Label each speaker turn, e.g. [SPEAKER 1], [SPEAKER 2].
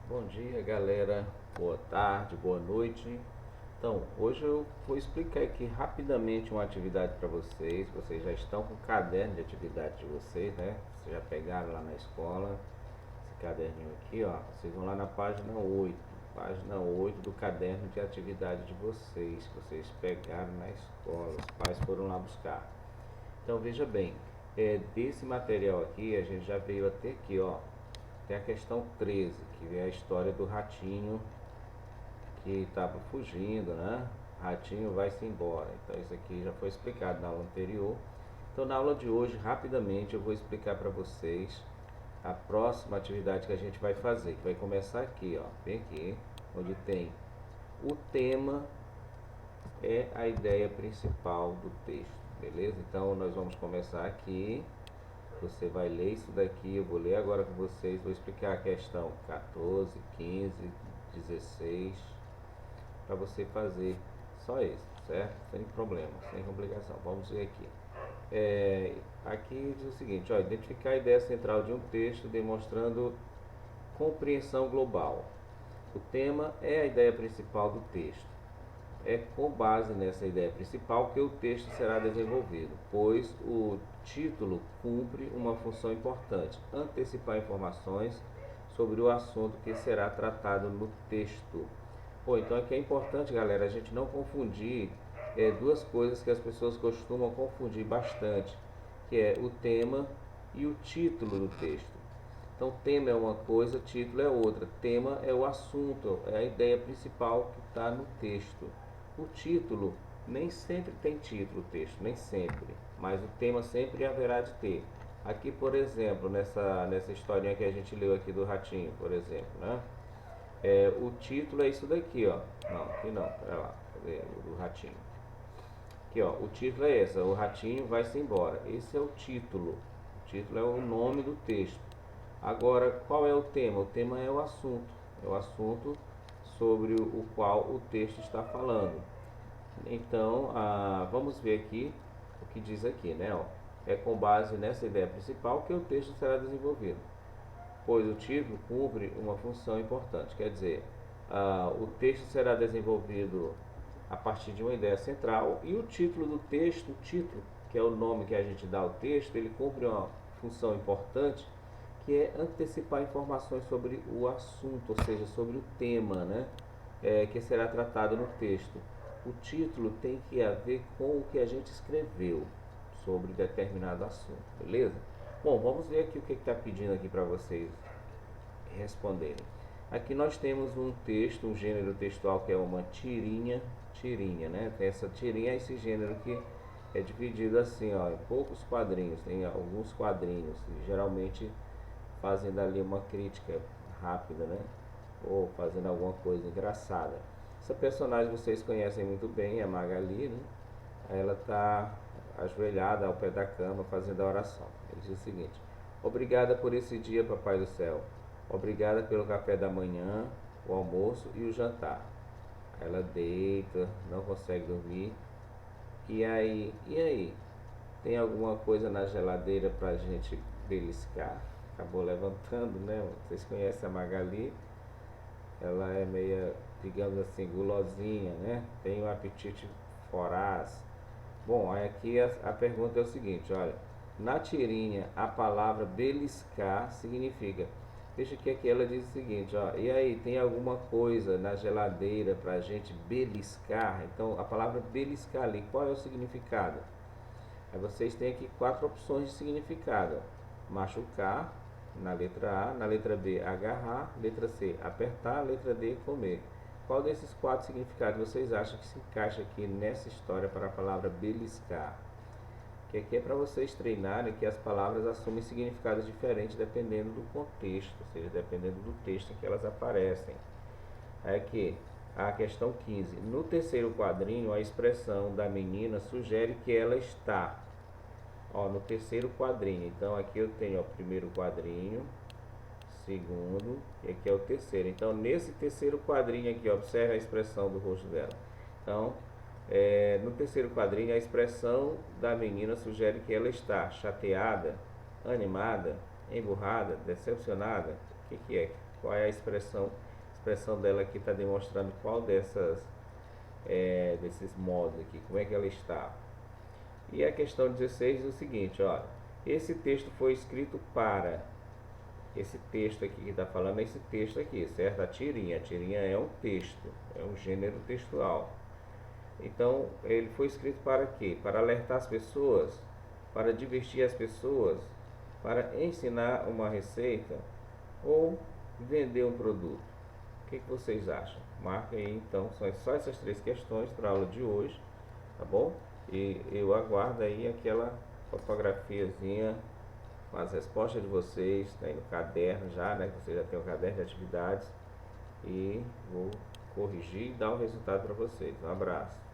[SPEAKER 1] Bom dia, galera. Boa tarde, boa noite. Então, hoje eu vou explicar aqui rapidamente uma atividade para vocês. Vocês já estão com o caderno de atividade de vocês, né? Vocês já pegaram lá na escola esse caderninho aqui, ó. Vocês vão lá na página 8 do caderno de atividade de vocês, que vocês pegaram na escola. Os pais foram lá buscar. Então, veja bem, desse material aqui, a gente já veio até aqui, ó. Tem a questão 13, que é a história do ratinho que estava fugindo, né? Ratinho vai-se embora. Então isso aqui já foi explicado na aula anterior. Então na aula de hoje, rapidamente, eu vou explicar para vocês a próxima atividade que a gente vai fazer, que vai começar aqui, ó. Vem aqui, onde tem o tema é a ideia principal do texto, beleza? Então nós vamos começar aqui. Você vai ler isso daqui, eu vou ler agora com vocês, vou explicar a questão 14, 15, 16, para você fazer só isso, certo? Sem problema, sem complicação. Vamos ver aqui. Aqui diz o seguinte, ó, identificar a ideia central de um texto demonstrando compreensão global. O tema é a ideia principal do texto. É com base nessa ideia principal que o texto será desenvolvido, pois o título cumpre uma função importante: antecipar informações sobre o assunto que será tratado no texto. Bom, então aqui é importante, galera, a gente não confundir duas coisas que as pessoas costumam confundir bastante, que é o tema e o título do texto. Então, tema é uma coisa, título é outra. Tema é o assunto, é a ideia principal que está no texto. O título nem sempre tem título, o texto, nem sempre, mas o tema sempre haverá de ter. Aqui, por exemplo, nessa historinha que a gente leu aqui do ratinho, por exemplo, né? O título é isso daqui, ó. Não, aqui não, pera lá, cadê o do ratinho? Aqui, ó, o título é esse, o ratinho vai-se embora. Esse é o título. O título é o nome do texto. Agora, qual é o tema? O tema é o assunto. É o assunto sobre o qual o texto está falando. Então, vamos ver aqui o que diz aqui, né? Ó, é com base nessa ideia principal que o texto será desenvolvido, pois o título cumpre uma função importante. Quer dizer, o texto será desenvolvido a partir de uma ideia central e o título do texto, o título, que é o nome que a gente dá ao texto, ele cumpre uma função importante, que é antecipar informações sobre o assunto, ou seja, sobre o tema, né, que será tratado no texto. O título tem que ver com o que a gente escreveu sobre determinado assunto, beleza? Bom, vamos ver aqui o que está pedindo aqui para vocês responderem. Aqui nós temos um texto, um gênero textual que é uma tirinha, né? Tem essa tirinha, esse gênero que é dividido assim, ó, em poucos quadrinhos, tem alguns quadrinhos, geralmente fazendo ali uma crítica rápida, né? Ou fazendo alguma coisa engraçada. Essa personagem vocês conhecem muito bem, é a Magali, né? Ela está ajoelhada ao pé da cama fazendo a oração. Ele diz o seguinte: obrigada por esse dia, Papai do Céu. Obrigada pelo café da manhã, o almoço e o jantar. Ela deita, não consegue dormir. E aí? E aí? Tem alguma coisa na geladeira pra gente beliscar? Acabou levantando, né? Vocês conhecem a Magali? Ela é meia, digamos assim, gulosinha, né? Tem um apetite voraz. Bom, aqui a pergunta é o seguinte, olha. Na tirinha, a palavra beliscar significa. Veja que aqui ela diz o seguinte, ó. E aí, tem alguma coisa na geladeira pra gente beliscar? Então, a palavra beliscar ali, qual é o significado? Aí vocês têm aqui quatro opções de significado: machucar, na letra A; na letra B, agarrar; letra C, apertar; letra D, comer. Qual desses quatro significados vocês acham que se encaixa aqui nessa história para a palavra beliscar? Que aqui é para vocês treinarem que as palavras assumem significados diferentes dependendo do contexto, ou seja, dependendo do texto em que elas aparecem. Aqui, a questão 15. No terceiro quadrinho, a expressão da menina sugere que ela está. Ó, no terceiro quadrinho. Então aqui eu tenho o primeiro quadrinho, segundo, e aqui é o terceiro. Então nesse terceiro quadrinho aqui, observe a expressão do rosto dela. Então, no terceiro quadrinho, a expressão da menina sugere que ela está chateada, animada, emburrada, decepcionada. O que é? qual é a expressão dela aqui está demonstrando qual desses modos aqui, como é que ela está. E a questão 16 é o seguinte, olha, esse texto foi escrito para, esse texto aqui que está falando é esse texto aqui, certo? A tirinha é um texto, é um gênero textual. Então, ele foi escrito para quê? Para alertar as pessoas, para divertir as pessoas, para ensinar uma receita ou vender um produto. O que vocês acham? Marca aí então, são só essas três questões para a aula de hoje, tá bom? E eu aguardo aí aquela fotografiazinha com as respostas de vocês, tá aí no caderno já, né? Você já tem o caderno de atividades e vou corrigir e dar o resultado para vocês. Um abraço.